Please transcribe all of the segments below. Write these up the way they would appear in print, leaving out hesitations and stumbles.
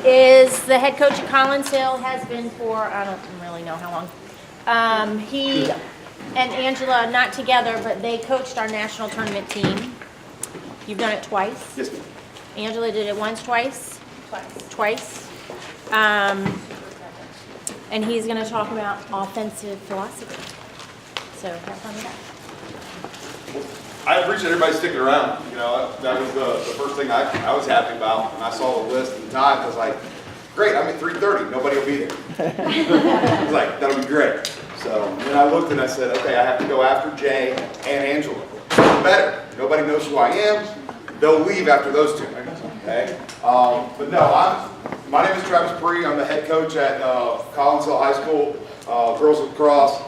is the head coach at Collins Hill, has been for, I don't really know how long. He and Angela, not together, but they coached our national tournament team. You've done it twice? Yes, ma'am. Angela did it once, twice? Twice. And he's going to talk about offensive philosophy. So have fun with that. I appreciate everybody sticking around. You know, that was the first thing I was happy about when I saw the list and the time. I was like, great, I'm at 3:30. Nobody will be there. I was like, that'll be great. So then I looked and I said, okay, I have to go after Jay and Angela. Better. Nobody knows who I am. They'll leave after those two. Okay. But no, my name is Travis Pearre. I'm the head coach at Collins Hill High School, girls lacrosse.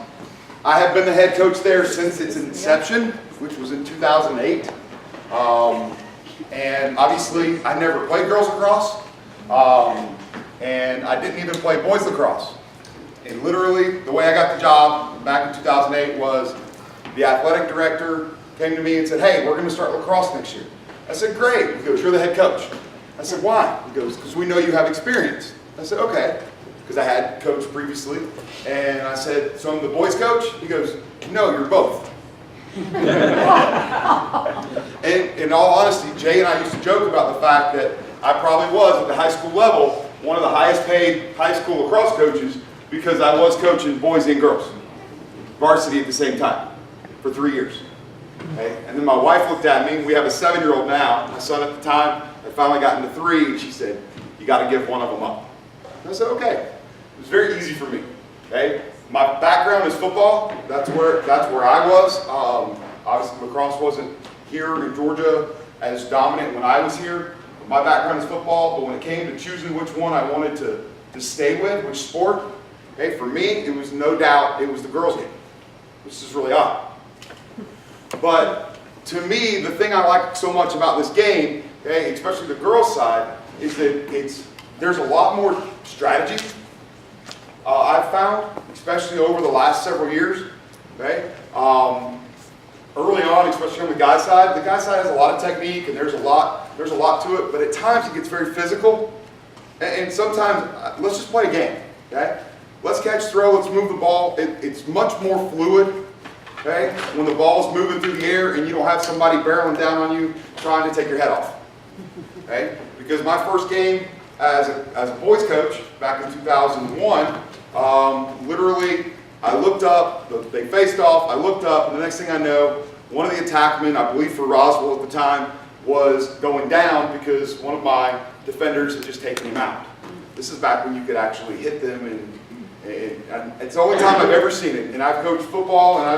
I have been the head coach there since its inception, which was in 2008. And obviously, I never played girls lacrosse, and I didn't even play boys lacrosse. And literally, the way I got the job back in 2008 was the athletic director came to me and said, hey, we're going to start lacrosse next year. I said, great. He goes, you're the head coach. I said, why? He goes, because we know you have experience. I said, okay, because I had coached previously. And I said, so I'm the boys coach? He goes, no, you're both. And in all honesty, Jay and I used to joke about the fact that I probably was, at the high school level, one of the highest paid high school lacrosse coaches because I was coaching boys and girls, varsity at the same time, for 3 years. Okay? And then my wife looked at me. We have a 7-year-old now. My son at the time had finally gotten to 3, and she said, you got to give one of them up. And I said, okay. It was very easy for me. Okay? My background is football. That's where I was. Obviously, lacrosse wasn't here in Georgia as dominant when I was here. My background is football, but when it came to choosing which one I wanted to stay with, which sport, okay, for me, it was no doubt, it was the girls' game, which is really odd. But to me, the thing I like so much about this game, okay, especially the girls' side, is that there's a lot more strategy. I've found, especially over the last several years. Okay, early on, especially on the guy side has a lot of technique, and there's a lot to it. But at times, it gets very physical, and sometimes let's just play a game. Okay, let's catch, throw, let's move the ball. It's much more fluid. Okay, when the ball's moving through the air and you don't have somebody barreling down on you trying to take your head off. Okay, because my first game as a boys coach back in 2001, literally I looked up, they faced off, I looked up, and the next thing I know, one of the attackmen, I believe for Roswell at the time, was going down because one of my defenders had just taken him out. This is back when you could actually hit them, and it's the only time I've ever seen it. And I've coached football, and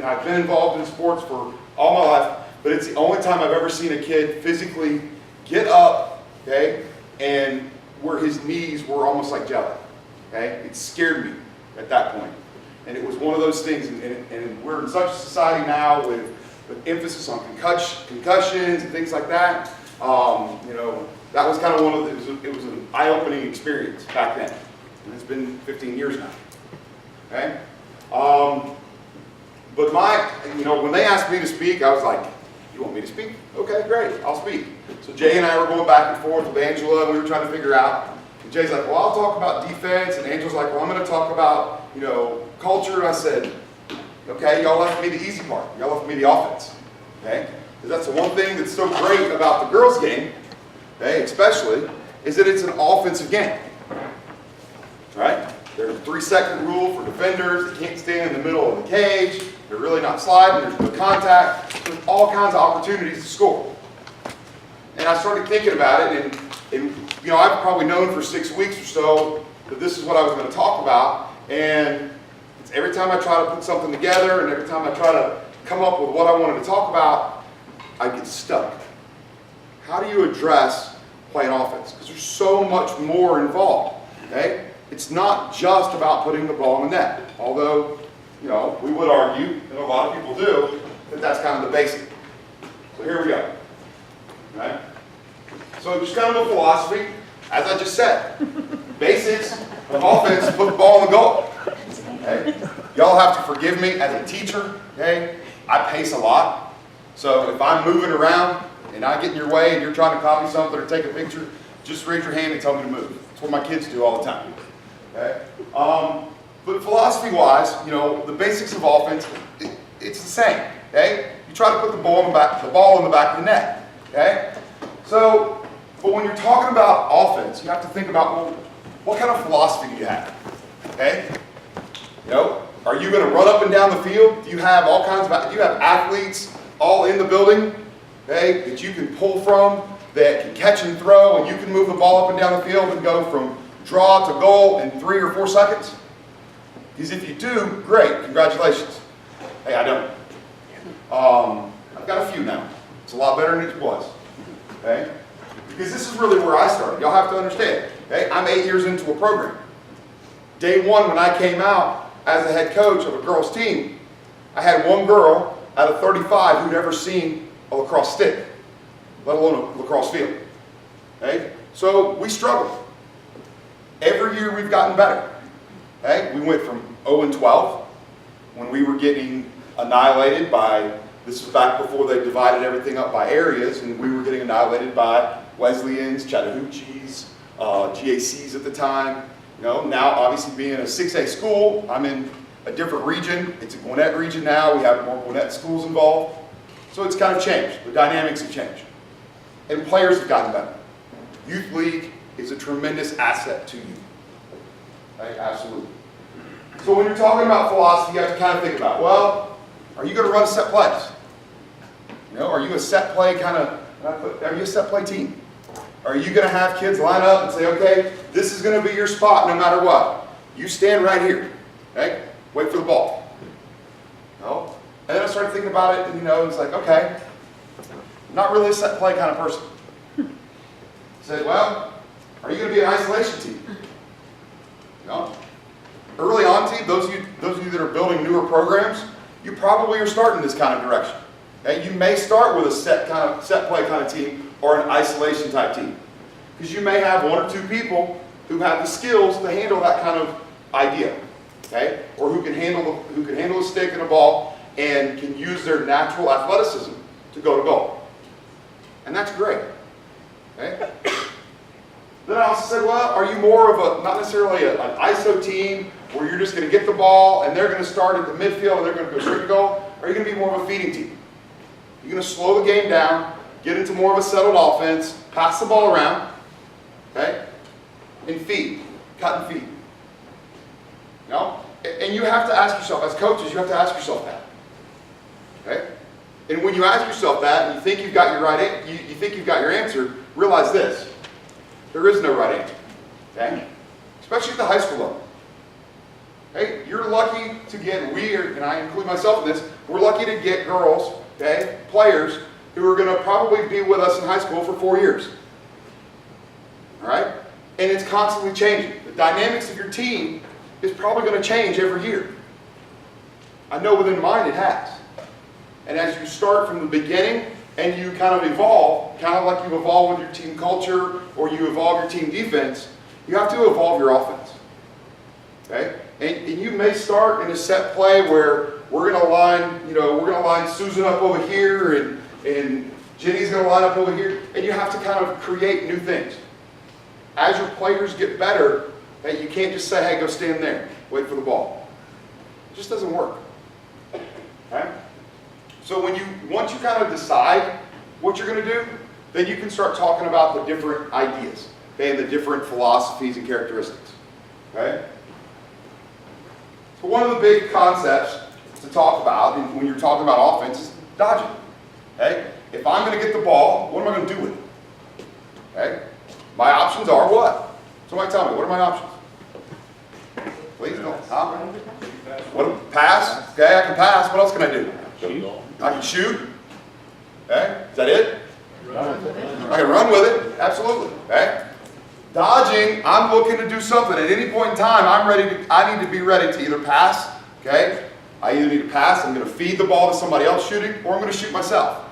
I've been involved in sports for all my life, but it's the only time I've ever seen a kid physically get up, okay, and where his knees were almost like jelly. Okay, it scared me at that point. And it was one of those things, and we're in such a society now with emphasis on concussions and things like that. You know, that was kind of one of the, it was an eye-opening experience back then. And it's been 15 years now. Okay? But when they asked me to speak, I was like, you want me to speak? Okay, great, I'll speak. So Jay and I were going back and forth with Angela, and we were trying to figure out. And Jay's like, well, I'll talk about defense, and Angela's like, well, I'm going to talk about, culture. And I said, okay, y'all left me the easy part. Y'all left me the offense. Okay? Because that's the one thing that's so great about the girls' game, okay, especially, is that it's an offensive game. Right? There's a 3-second rule for defenders. They can't stand in the middle of the cage. They're really not sliding. There's no contact. There's all kinds of opportunities to score. And I started thinking about it, and I've probably known for 6 weeks or so that this is what I was going to talk about. And it's every time I try to put something together, and every time I try to come up with what I wanted to talk about, I get stuck. How do you address playing offense? Because there's so much more involved. Okay? It's not just about putting the ball in the net. Although, we would argue, and a lot of people do, that that's kind of the basic. So here we go. Okay? So just kind of a philosophy, as I just said. Basics of offense, put the ball in the goal. Okay? Y'all have to forgive me as a teacher. Okay? I pace a lot. So if I'm moving around, and I get in your way and you're trying to copy something or take a picture, just raise your hand and tell me to move. That's what my kids do all the time. Okay? But philosophy-wise, you know, the basics of offense, it's the same. Okay? You try to put the ball in the back of the net. Okay? So, but when you're talking about offense, you have to think about, well, what kind of philosophy do you have? Okay? You know, are you going to run up and down the field? Do you have all kinds of, do you have athletes all in the building, okay, that you can pull from, that can catch and throw, and you can move the ball up and down the field and go from draw to goal in 3 or 4 seconds? Because if you do, great, congratulations. Hey, I don't. I've got a few now. It's a lot better than it was. Okay? Because this is really where I started. Y'all have to understand. Okay? I'm 8 years into a program. Day one, when I came out as a head coach of a girls' team, I had one girl out of 35 who'd ever seen a lacrosse stick, let alone a lacrosse field. Okay? So we struggled. Every year we've gotten better. Okay? We went from 0-12 when we were getting annihilated by, this was back before they divided everything up by areas, and we were getting annihilated by Wesleyans, Chattahoochees, GACs at the time. You know, now obviously being a 6A school, I'm in a different region. It's a Gwinnett region now. We have more Gwinnett schools involved. So it's kind of changed. The dynamics have changed. And players have gotten better. Youth League is a tremendous asset to you. Right? Absolutely. So when you're talking about philosophy, you have to kind of think about, well, are you going to run set plays? You know, are you a set play are you a set play team? Are you going to have kids line up and say, okay, this is going to be your spot no matter what. You stand right here. Okay? Wait for the ball. No? And then I started thinking about it, and you know, it's like, okay, I'm not really a set play kind of person. I said, well, are you going to be an isolation team? No. Early on, team, those of you that are building newer programs, you probably are starting this kind of direction. Okay? You may start with a set play kind of team or an isolation type team, because you may have 1 or 2 people who have the skills to handle that kind of idea, okay? Or who can handle a stick and a ball and can use their natural athleticism to go to goal, and that's great. Okay? Then I also said, well, are you more of not necessarily an ISO team where you're just going to get the ball and they're going to start at the midfield and they're going to go straight to goal? Or are you going to be more of a feeding team? You're going to slow the game down, get into more of a settled offense, pass the ball around, okay, and feed, cut and feed. You know? And you have to ask yourself, as coaches, you have to ask yourself that. Okay? And when you ask yourself that, and you think you've got you think you've got your answer, realize this: there is no right answer. Okay? Especially at the high school level. Okay? You're lucky to get, and I include myself in this, we're lucky to get girls, okay, players who are going to probably be with us in high school for 4 years. All right? And it's constantly changing. The dynamics of your team is probably going to change every year. I know within mine it has. And as you start from the beginning and you kind of evolve, kind of like you evolve with your team culture or you evolve your team defense, you have to evolve your offense. Okay? And you may start in a set play where we're going to line Susan up over here and Jenny's going to line up over here, and you have to kind of create new things. As your players get better, you can't just say, hey, go stand there, wait for the ball. It just doesn't work. Okay? So once you kind of decide what you're going to do, then you can start talking about the different ideas, okay, and the different philosophies and characteristics. Okay? So one of the big concepts to talk about when you're talking about offense is dodging. Okay? If I'm going to get the ball, what am I going to do with it? Okay? My options are what? Somebody tell me, what are my options? Please don't. Huh? What? Pass? Okay, I can pass. What else can I do? I can shoot. Okay? Is that it? I can run with it. Absolutely. Okay? Dodging, I'm looking to do something. At any point in time, I need to be ready to either pass. Okay? I either need to pass, I'm going to feed the ball to somebody else shooting, or I'm going to shoot myself.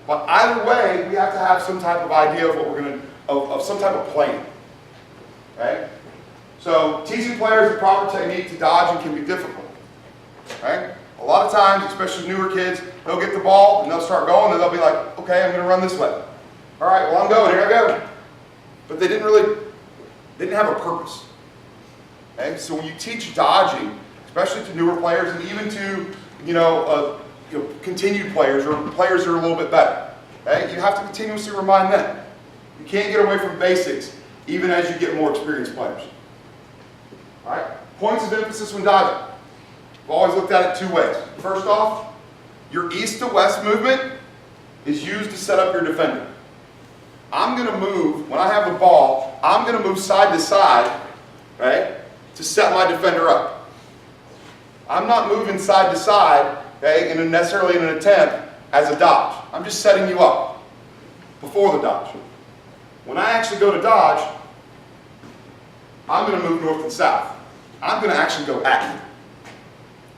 But either way, we have to have some type of idea of what we're going to, of some type of plan. Okay? So teaching players the proper technique to dodge can be difficult. Okay? A lot of times, especially newer kids, they'll get the ball and they'll start going and they'll be like, okay, I'm going to run this way. All right, well, I'm going, here I go. But they didn't have a purpose. Okay? So when you teach dodging, especially to newer players and even to, continued players or players that are a little bit better, okay? You have to continuously remind them. You can't get away from basics even as you get more experienced players. All right? Points of emphasis when dodging. I've always looked at it two ways. First off, your east to west movement is used to set up your defender. I'm going to move, when I have the ball, I'm going to move side to side, right, to set my defender up. I'm not moving side to side, okay, necessarily in an attempt as a dodge. I'm just setting you up before the dodge. When I actually go to dodge, I'm going to move north and south. I'm going to actually go at you.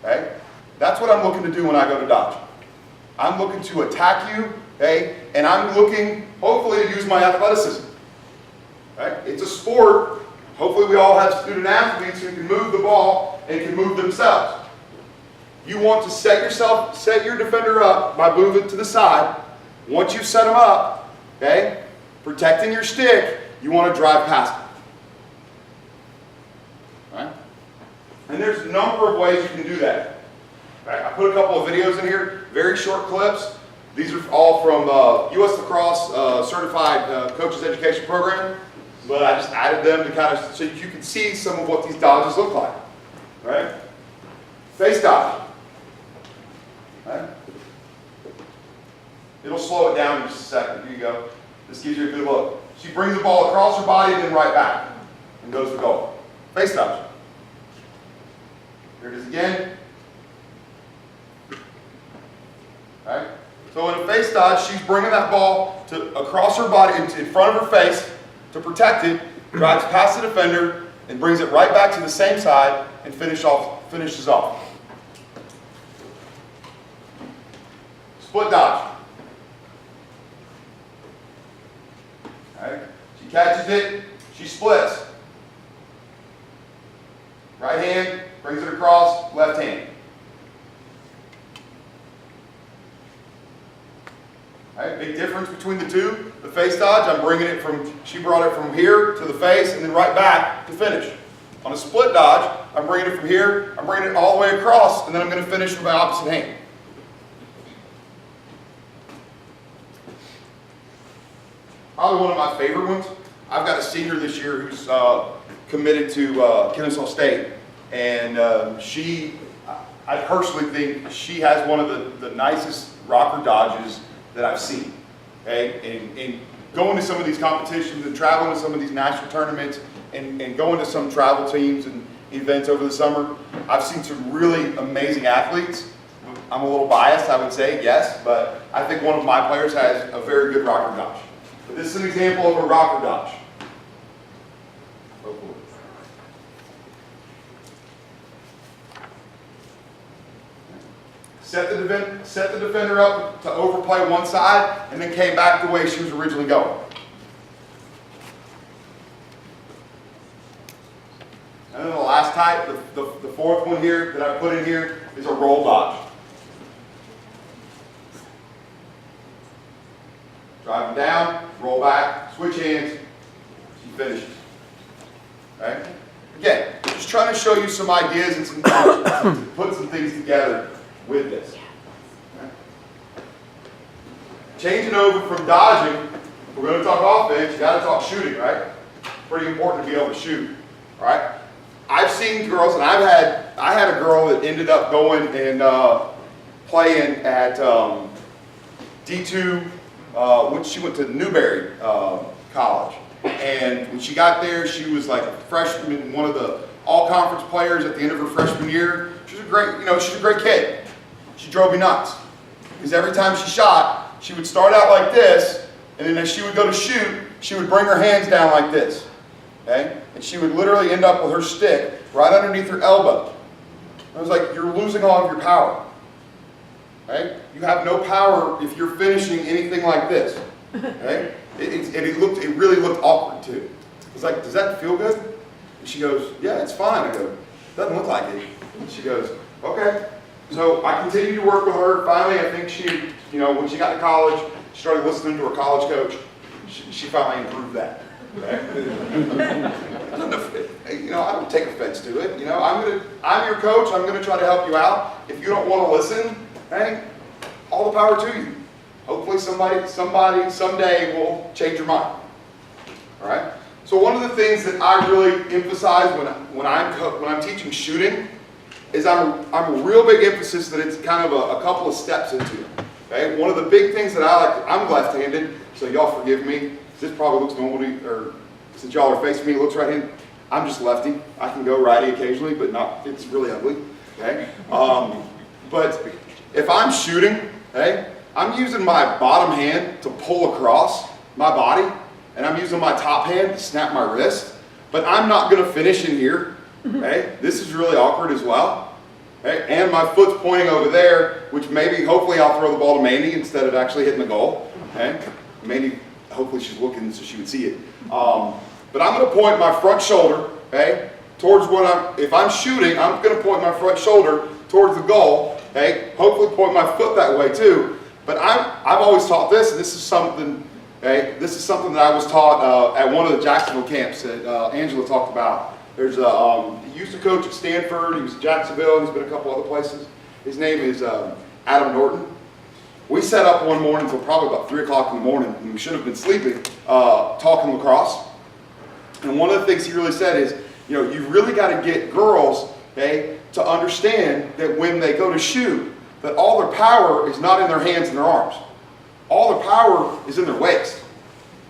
Okay? That's what I'm looking to do when I go to dodge. I'm looking to attack you, okay? And I'm looking, hopefully, to use my athleticism. Okay? It's a sport. Hopefully we all have student athletes who can move the ball and can move themselves. You want to set your defender up by moving to the side. Once you set them up, okay, protecting your stick, you want to drive past them. Right? And there's a number of ways you can do that. Right? I put a couple of videos in here, very short clips. These are all from U.S. Lacrosse Certified Coaches Education Program, but I just added them to kind of so you can see some of what these dodges look like. Right? Face dodge. Right? It'll slow it down in just a second. Here you go. This gives you a good look. She brings the ball across her body and then right back and goes to goal. Face dodge. Here it is again. Right? So in a face dodge, she's bringing that ball across her body in front of her face to protect it, drives past the defender, and brings it right back to the same side and finishes off. Split dodge. Right? She catches it, she splits. Right hand, brings it across, left hand. Right? Big difference between the two. The face dodge, she brought it from here to the face and then right back to finish. On a split dodge, I'm bringing it from here, I'm bringing it all the way across, and then I'm going to finish with my opposite hand. Probably one of my favorite ones. I've got a senior this year who's committed to Kennesaw State, and I personally think she has one of the nicest rocker dodges that I've seen. Okay, and going to some of these competitions and traveling to some of these national tournaments and going to some travel teams and events over the summer, I've seen some really amazing athletes. I'm a little biased, I would say, yes, but I think one of my players has a very good rocker dodge. But this is an example of a rocker dodge. Set the defender up to overplay one side, and then came back the way she was originally going. And then the last type, the fourth one here that I put in here, is a roll dodge. Drive them down, roll back, switch hands, she finishes. Okay? Again, just trying to show you some ideas and some put some things together with this. Okay? Changing over from dodging, if we're going to talk offense, you got to talk shooting, right? Pretty important to be able to shoot. All right? I've seen girls, and I had a girl that ended up going and playing at D2. When she went to Newberry College, and when she got there, she was like a freshman, one of the all-conference players at the end of her freshman year. She's a great kid. She drove me nuts because every time she shot, she would start out like this, and then as she would go to shoot, she would bring her hands down like this, okay? And she would literally end up with her stick right underneath her elbow. I was like, you're losing all of your power. Okay? You have no power if you're finishing anything like this. Okay? It really looked awkward too. I was like, does that feel good? And she goes, yeah, it's fine. I go, doesn't look like it. And she goes, okay. So I continued to work with her. Finally, I think she, you know, when she got to college, she started listening to her college coach. She finally improved that. You know, I don't take offense to it. You know, I'm your coach. I'm gonna try to help you out. If you don't want to listen, hey, all the power to you. Hopefully somebody someday will change your mind. All right. So one of the things that I really emphasize when I'm teaching shooting is I'm a real big emphasis that it's kind of a couple of steps into it. Okay. One of the big things that I like, I'm left-handed, so y'all forgive me. This probably looks normal to you, or since y'all are facing me, it looks right-handed. I'm just lefty. I can go righty occasionally, but not. It's really ugly. Okay. But if I'm shooting, hey, I'm using my bottom hand to pull across my body, and I'm using my top hand to snap my wrist. But I'm not going to finish in here. Okay. This is really awkward as well. Okay. And my foot's pointing over there, which maybe, hopefully, I'll throw the ball to Mandy instead of actually hitting the goal. Okay. Mandy. Hopefully she's looking so she would see it. But I'm going to point my front shoulder, okay, towards if I'm shooting, I'm going to point my front shoulder towards the goal, okay, hopefully point my foot that way too. But I've always taught this, and this is something, okay, this is something that I was taught at one of the Jacksonville camps that Angela talked about. There's he used to coach at Stanford, he was at Jacksonville, and he's been a couple other places. His name is Adam Norton. We sat up one morning until probably about 3 o'clock in the morning, and we should have been sleeping, talking lacrosse. And one of the things he really said is, you know, you really got to get girls, okay, to understand that when they go to shoot, that all their power is not in their hands and their arms. All their power is in their waist.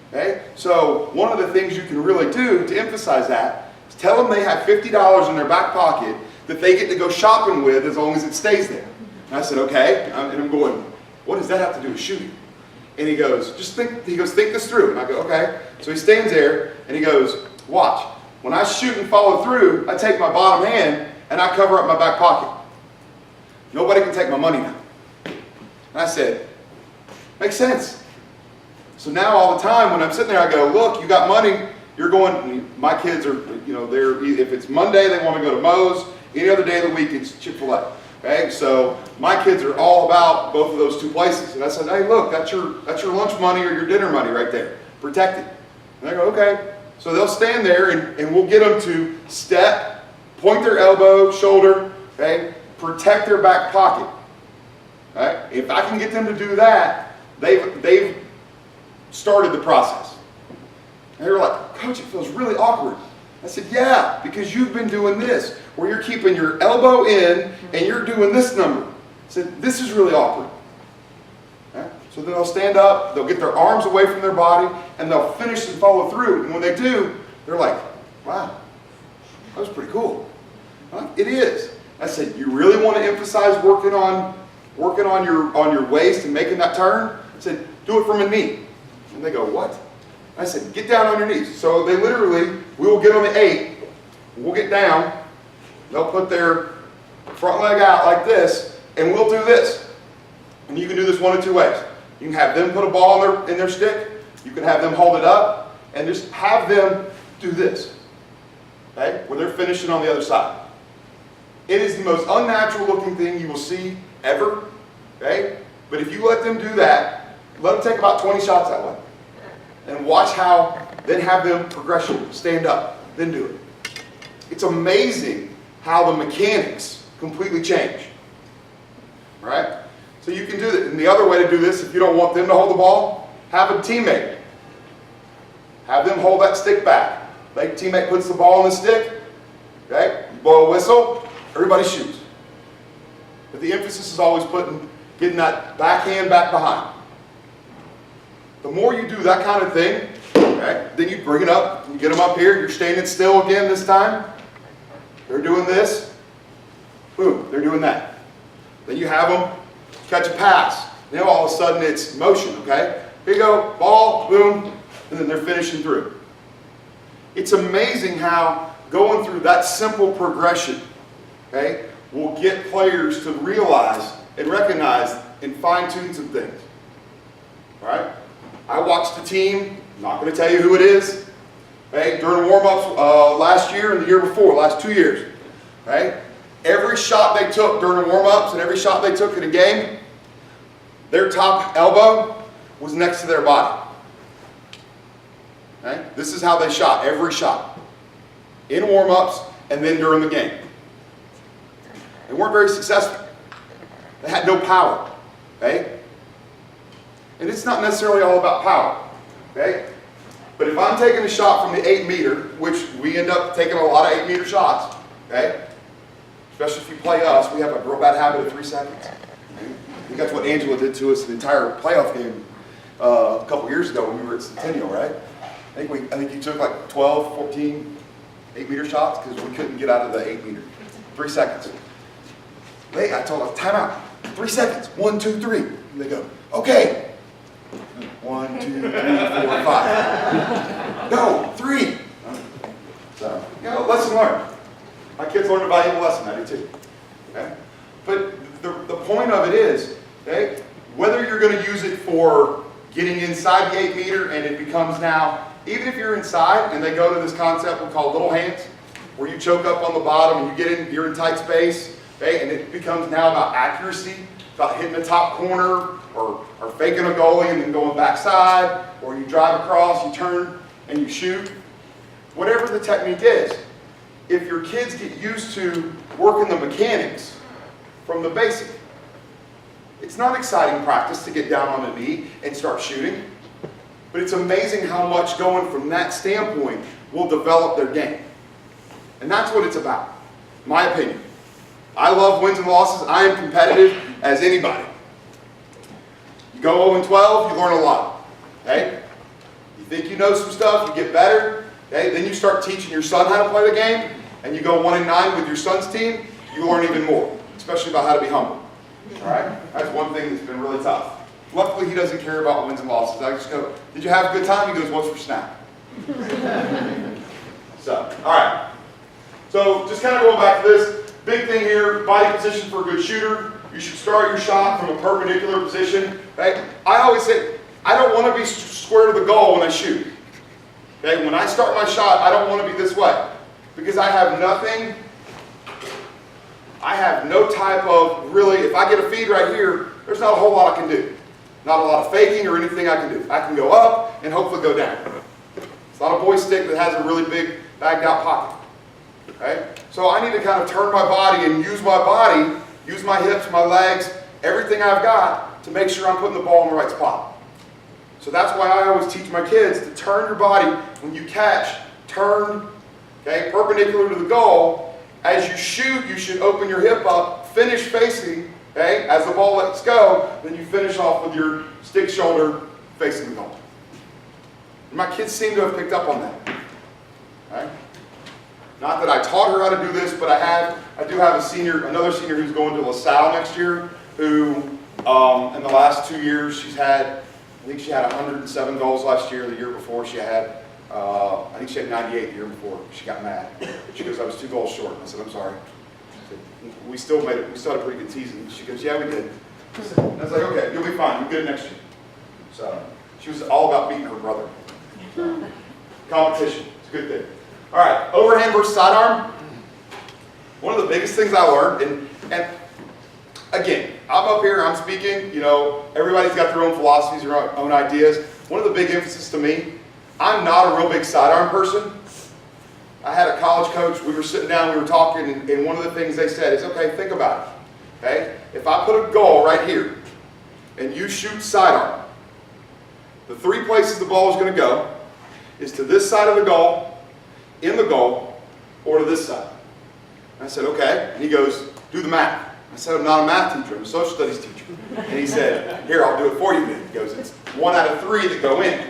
Okay? So one of the things you can really do to emphasize that is tell them they have $50 in their back pocket that they get to go shopping with as long as it stays there. And I said, okay. And I'm going, what does that have to do with shooting? And he goes, think this through. And I go, okay. So he stands there and he goes, watch. When I shoot and follow through, I take my bottom hand and I cover up my back pocket. Nobody can take my money now. And I said, makes sense. So now all the time when I'm sitting there, I go, look, you got money. You're going, my kids are, you know, if it's Monday, they want to go to Moe's. Any other day of the week, it's Chick-fil-A. Okay, so my kids are all about both of those two places. And I said, hey, look, that's your lunch money or your dinner money right there. Protect it. And they go, okay. So they'll stand there and we'll get them to step, point their elbow, shoulder, okay, protect their back pocket. Okay? If I can get them to do that, they've started the process. And they were like, Coach, it feels really awkward. I said, yeah, because you've been doing this, where you're keeping your elbow in and you're doing this number. I said, this is really awkward. Okay? So then they'll stand up, they'll get their arms away from their body, and they'll finish and follow through. And when they do, they're like, wow, that was pretty cool. It is. I said, you really want to emphasize working on your waist and making that turn? I said, do it from a knee. And they go, what? I said, get down on your knees. So they literally, we will get on the 8, we'll get down, they'll put their front leg out like this, and we'll do this. And you can do this one of two ways. You can have them put a ball in their stick, you can have them hold it up, and just have them do this, okay, where they're finishing on the other side. It is the most unnatural looking thing you will see ever, okay? But if you let them do that, let them take about 20 shots that way. And watch how, then have them progression, stand up, then do it. It's amazing how the mechanics completely change, right? So you can do that. And the other way to do this, if you don't want them to hold the ball, have a teammate. Have them hold that stick back. The teammate puts the ball on the stick, okay? You blow a whistle, everybody shoots. But the emphasis is always getting that backhand back behind. The more you do that kind of thing, okay, then you bring it up, you get them up here, you're standing still again this time. They're doing this, boom, they're doing that. Then you have them catch a pass. Now all of a sudden it's motion, okay? Here you go, ball, boom, and then they're finishing through. It's amazing how going through that simple progression, okay, will get players to realize and recognize and fine-tune some things, right? I watched the team, I'm not going to tell you who it is, okay, during warm-ups last year and the year before, last 2 years. Okay? every shot they took during the warm-ups and every shot they took in a game, their top elbow was next to their body. Okay? This is how they shot, every shot. In warm-ups and then during the game. They weren't very successful. They had no power. Okay? And it's not necessarily all about power. Okay? But if I'm taking a shot from the 8 meter, which we end up taking a lot of 8 meter shots, okay? Especially if you play us, we have a real bad habit of 3 seconds. Okay? I think that's what Angela did to us the entire playoff game a couple years ago when we were at Centennial, right? I think you took like 12, 14 8 meter shots because we couldn't get out of the 8 meter. 3 seconds. I told them, time out. 3 seconds. 1, 2, 3. And they go, okay. 1, 2, 3, 4, 5. No, 3. So, lesson learned. My kids learned a valuable lesson. I do too. Okay? But the point of it is, okay, whether you're going to use it for getting inside the 8 meter and it becomes now, even if you're inside and they go to this concept we call little hands, where you choke up on the bottom and you're in tight space, okay, and it becomes now about accuracy, about hitting the top corner or faking a goalie and then going backside, or you drive across, you turn and you shoot. Whatever the technique is, if your kids get used to working the mechanics from the basic, it's not exciting practice to get down on the knee and start shooting, but it's amazing how much going from that standpoint will develop their game. And that's what it's about, my opinion. I love wins and losses. I am competitive as anybody. You go 0-12, you learn a lot. Okay? You think you know some stuff, you get better. Okay? Then you start teaching your son how to play the game, and you go 1-9 with your son's team, you learn even more, especially about how to be humble. All right? That's one thing that's been really tough. Luckily, he doesn't care about wins and losses. I just go, did you have a good time? He goes, what's for snack? So, all right. So, just kind of going back to this. Big thing here, body position for a good shooter. You should start your shot from a perpendicular position. Right? I always say, I don't want to be square to the goal when I shoot. Okay? When I start my shot, I don't want to be this way. Because I have nothing, I have no type of, really, if I get a feed right here, there's not a whole lot I can do. Not a lot of faking or anything I can do. I can go up and hopefully go down. It's not a boy stick that has a really big bagged out pocket. Okay? So I need to kind of turn my body and use my hips, my legs, everything I've got to make sure I'm putting the ball in the right spot. So that's why I always teach my kids to turn your body when you catch, turn, okay, perpendicular to the goal. As you shoot, you should open your hip up, finish facing, okay, as the ball lets go, then you finish off with your stick shoulder facing the goal. And my kids seem to have picked up on that. Okay? Not that I taught her how to do this, but I do have another senior who's going to LaSalle next year, who in the last 2 years I think she had 107 goals last year. The year before she had, I think she had 98 the year before. She got mad. She goes, I was 2 goals short. I said, I'm sorry. I said, we still had a pretty good season. She goes, yeah, we did. I was like, okay, you'll be fine. You'll get it next year. So she was all about beating her brother. So, competition. It's a good thing. All right, overhand versus sidearm. One of the biggest things I learned, and again, I'm up here, I'm speaking, everybody's got their own philosophies, their own ideas. One of the big emphasis to me, I'm not a real big sidearm person. I had a college coach, we were sitting down, we were talking, and one of the things they said is, okay, think about it. Okay? If I put a goal right here, and you shoot sidearm, the 3 places the ball is going to go is to this side of the goal, in the goal, or to this side. And I said, okay. And he goes, do the math. I said, I'm not a math teacher, I'm a social studies teacher. And he said, here, I'll do it for you then. He goes, it's 1 out of 3 that go in.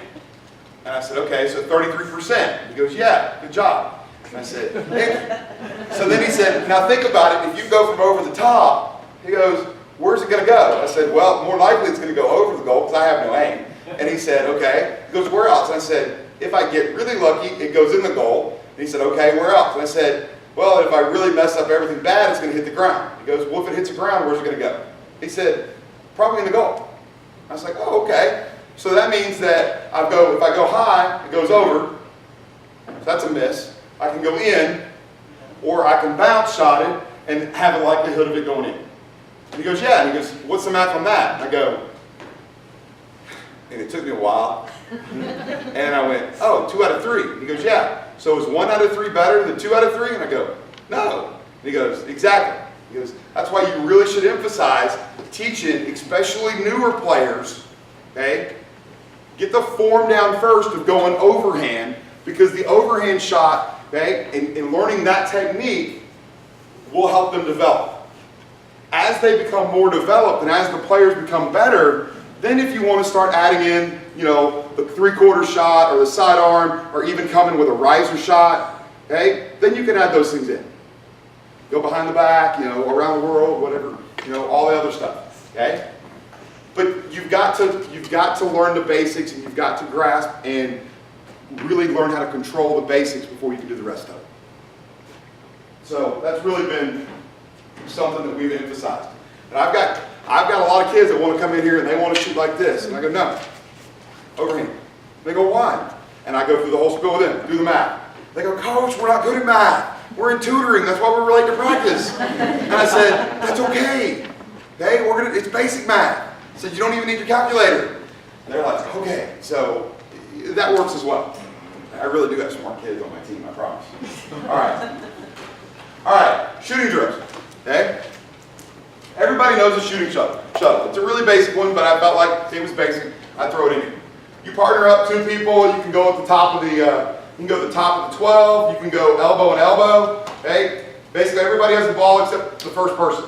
And I said, okay, so 33%. He goes, yeah, good job. And I said, thank you. So then he said, now think about it, if you go from over the top, he goes, where's it going to go? I said, well, more likely it's going to go over the goal because I have no aim. And he said, okay. He goes, where else? And I said, if I get really lucky, it goes in the goal. And he said, okay, where else? And I said, well, if I really mess up everything bad, it's going to hit the ground. He goes, well, if it hits the ground, where's it going to go? He said, probably in the goal. I was like, oh, okay. So that means that if I go high, it goes over. So that's a miss. I can go in, or I can bounce shot it, and have a likelihood of it going in? And he goes, yeah. And he goes, what's the math on that? And I go, and it took me a while. And I went, oh, 2 out of 3. And he goes, yeah. So is 1 out of 3 better than 2 out of 3? And I go, no. And he goes, exactly. He goes, that's why you really should emphasize teaching, especially newer players, okay? Get the form down first of going overhand, because the overhand shot, okay, and learning that technique will help them develop. As they become more developed and as the players become better, then if you want to start adding in, you know, the 3/4 shot or the sidearm or even coming with a riser shot, okay, then you can add those things in. Go behind the back, you know, around the world, whatever, you know, all the other stuff, okay? But you've got to learn the basics, and you've got to grasp and really learn how to control the basics before you can do the rest of it. So that's really been something that we've emphasized. And I've got a lot of kids that want to come in here and they want to shoot like this, and I go, no, overhand. They go, why? And I go through the whole spiel with them, do the math. They go, Coach, we're not good at math. We're in tutoring. That's why we're late to practice. And I said, that's okay. Okay, it's basic math. I said, you don't even need your calculator. And they're like, okay. So that works as well. I really do have smart kids on my team, I promise. All right. All right, shooting drills. Okay? Everybody knows a shooting shuttle. It's a really basic one, but I felt like it was basic. I throw it in here. You partner up 2 people. You can go at the top of the. You can go to the top of the 12. You can go elbow and elbow. Okay? Basically, everybody has the ball except the first person.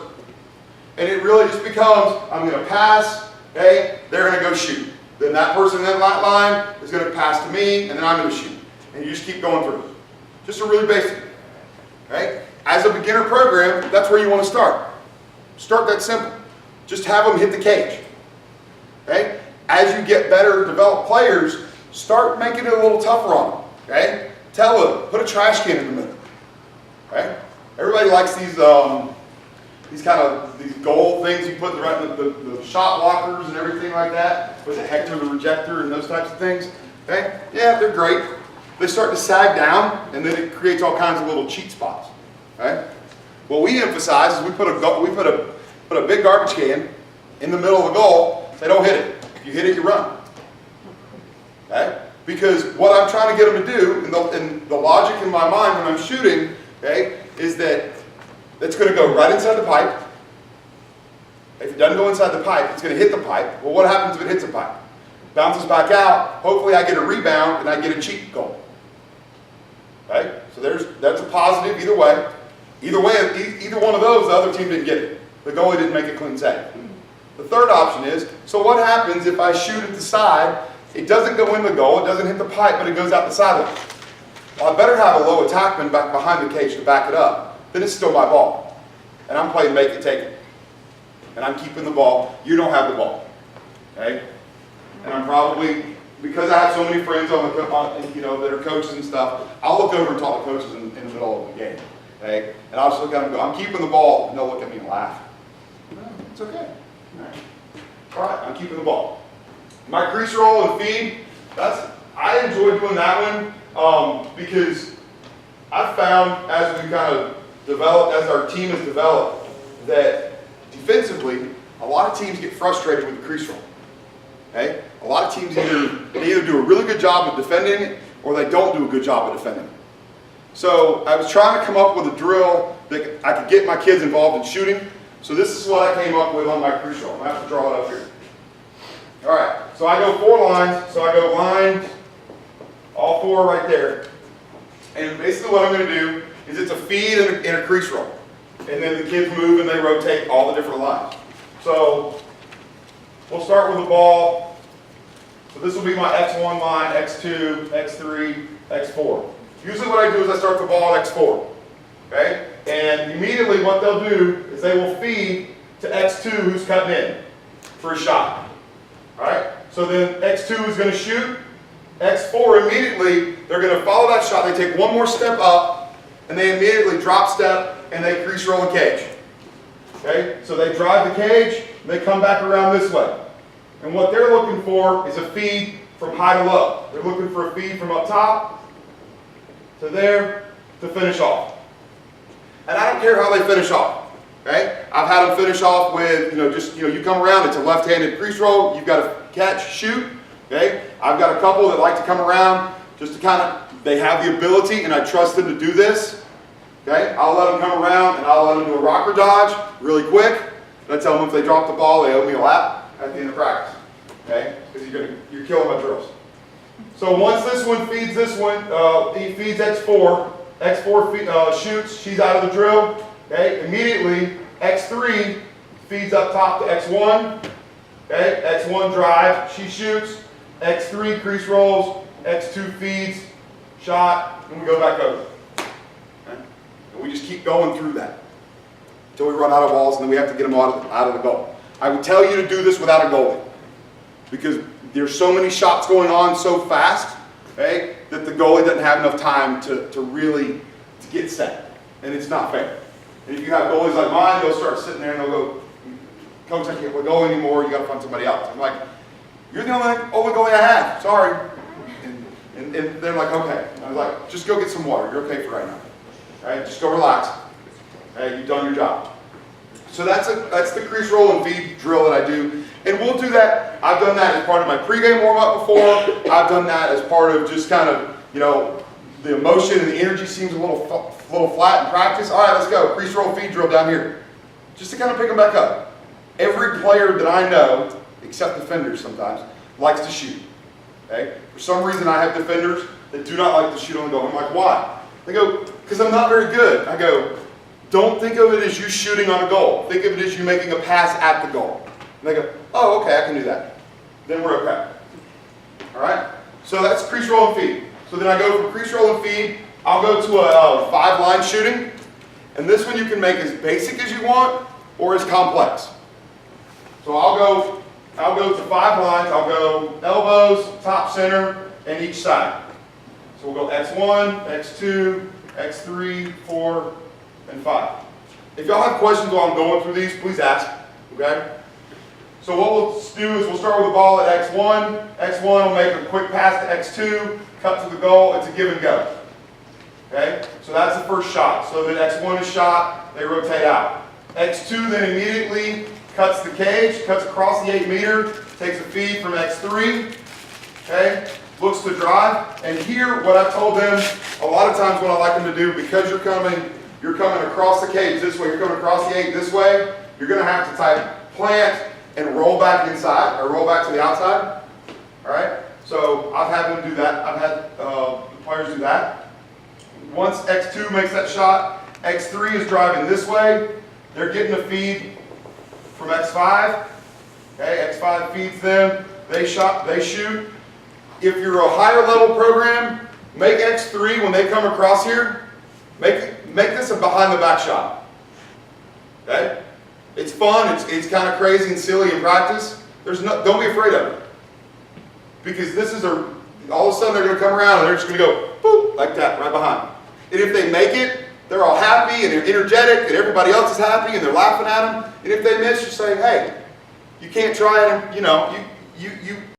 And it really just becomes, I'm going to pass. Okay? They're going to go shoot. Then that person in that line is going to pass to me, and then I'm going to shoot. And you just keep going through. Just a really basic. Okay? As a beginner program, that's where you want to start. Start that simple. Just have them hit the cage. Okay? As you get better, develop players, start making it a little tougher on them. Okay? Tell them, put a trash can in the middle. Okay? Everybody likes these goal things you put the shot blockers and everything like that, with the Hector, the rejector, and those types of things. Okay? Yeah, they're great. They start to sag down, and then it creates all kinds of little cheat spots. Okay? What we emphasize is we put a big garbage can in the middle of the goal. Say, don't hit it. If you hit it, you run. Okay? Because what I'm trying to get them to do, and the logic in my mind when I'm shooting, okay, is that it's going to go right inside the pipe. If it doesn't go inside the pipe, it's going to hit the pipe. Well, what happens if it hits the pipe? Bounces back out. Hopefully, I get a rebound and I get a cheat goal. Okay? So that's a positive either way. Either one of those, the other team didn't get it. The goalie didn't make a clean save. The third option is, so what happens if I shoot at the side, it doesn't go in the goal, it doesn't hit the pipe, but it goes out the sideline? Well, I better have a low attackman back behind the cage to back it up. Then it's still my ball. And I'm playing make it, take it. And I'm keeping the ball. You don't have the ball. Okay? And I'm probably, because I have so many friends that are coaches and stuff, I'll look over and talk to coaches in the middle of the game. Okay? And I'll just look at them and go, I'm keeping the ball. And they'll look at me and laugh. No, it's okay. All right, I'm keeping the ball. My crease roll and feed, I enjoy doing that one because I've found as we kind of developed, as our team has developed, that defensively, a lot of teams get frustrated with the crease roll. Okay? A lot of teams either do a really good job of defending it or they don't do a good job of defending it. So I was trying to come up with a drill that I could get my kids involved in shooting. So this is what I came up with on my crease roll. I have to draw it up here. All right, so I go 4 lines. So I go lines, all 4 right there. And basically what I'm going to do is it's a feed and a crease roll. And then the kids move and they rotate all the different lines. So we'll start with the ball. So this will be my X1 line, X2, X3, X4. Usually what I do is I start the ball at X4. Okay? And immediately what they'll do is they will feed to X2 who's cutting in for a shot. All right? So then X2 is going to shoot. X4 immediately, they're going to follow that shot. They take one more step up and they immediately drop step and they crease roll the cage. Okay? So they drive the cage and they come back around this way. And what they're looking for is a feed from high to low. They're looking for a feed from up top to there to finish off. And I don't care how they finish off, okay? I've had them finish off with, you come around, it's a left-handed crease roll, you've got to catch, shoot, okay? I've got a couple that like to come around just to kind of, they have the ability and I trust them to do this, okay? I'll let them come around and I'll let them do a rocker dodge really quick. And I tell them if they drop the ball, they owe me a lap at the end of practice, okay? Because you're killing my drills. So once this one feeds this one, he feeds X4. X4 shoots, she's out of the drill. Okay, immediately X3 feeds up top to X1. Okay, X1 drive, she shoots. X3 crease rolls. X2 feeds, shot, and we go back over. Okay? And we just keep going through that until we run out of balls, and then we have to get them out of the goal. I would tell you to do this without a goalie because there's so many shots going on so fast, okay, that the goalie doesn't have enough time to really get set, and it's not fair. And if you have goalies like mine, they'll start sitting there and they'll go, "Coach, I can't go anymore. You got to find somebody else." I'm like, "You're the only goalie I have. Sorry." And they're like, "Okay." And I was like, "Just go get some water. You're okay for right now. All right, just go relax. Okay, you've done your job." So that's the crease roll and feed drill that I do. And we'll do that. I've done that as part of my pregame warm-up before. I've done that as part of just kind of, the emotion and the energy seems a little flat in practice. All right, let's go. Crease roll, feed drill down here. Just to kind of pick them back up. Every player that I know, except defenders sometimes, likes to shoot. Okay? For some reason, I have defenders that do not like to shoot on the goal. I'm like, why? They go, because I'm not very good. I go, don't think of it as you shooting on a goal. Think of it as you making a pass at the goal. And they go, oh, okay, I can do that. Then we're okay. All right? So that's crease roll and feed. So then I go from crease roll and feed, I'll go to a 5-line shooting. And this one you can make as basic as you want or as complex. So I'll go to 5 lines. I'll go elbows, top, center, and each side. So we'll go X1, X2, X3, 4, and 5. If y'all have questions while I'm going through these, please ask. Okay? So what we'll do is we'll start with the ball at X1. X1 will make a quick pass to X2, cut to the goal. It's a give and go. Okay? So that's the first shot. So then X1 is shot, they rotate out. X2 then immediately cuts the cage, cuts across the 8 meter, takes a feed from X3. Okay? Looks to drive. And here, what I told them, a lot of times what I like them to do, because you're coming across the cage this way, you're coming across the 8 this way, you're going to have to type plant and roll back inside, or roll back to the outside. All right? So I've had them do that. I've had the players do that. Once X2 makes that shot, X3 is driving this way. They're getting a feed from X5. Okay, X5 feeds them. They shoot. If you're a higher level program, make X3 when they come across here, make this a behind the back shot. Okay? It's fun, it's kind of crazy and silly in practice. Don't be afraid of it. Because all of a sudden they're going to come around and they're just going to go, boop, like that, right behind. And if they make it, they're all happy and they're energetic and everybody else is happy and they're laughing at them. And if they miss, you say, hey, you can't try it, you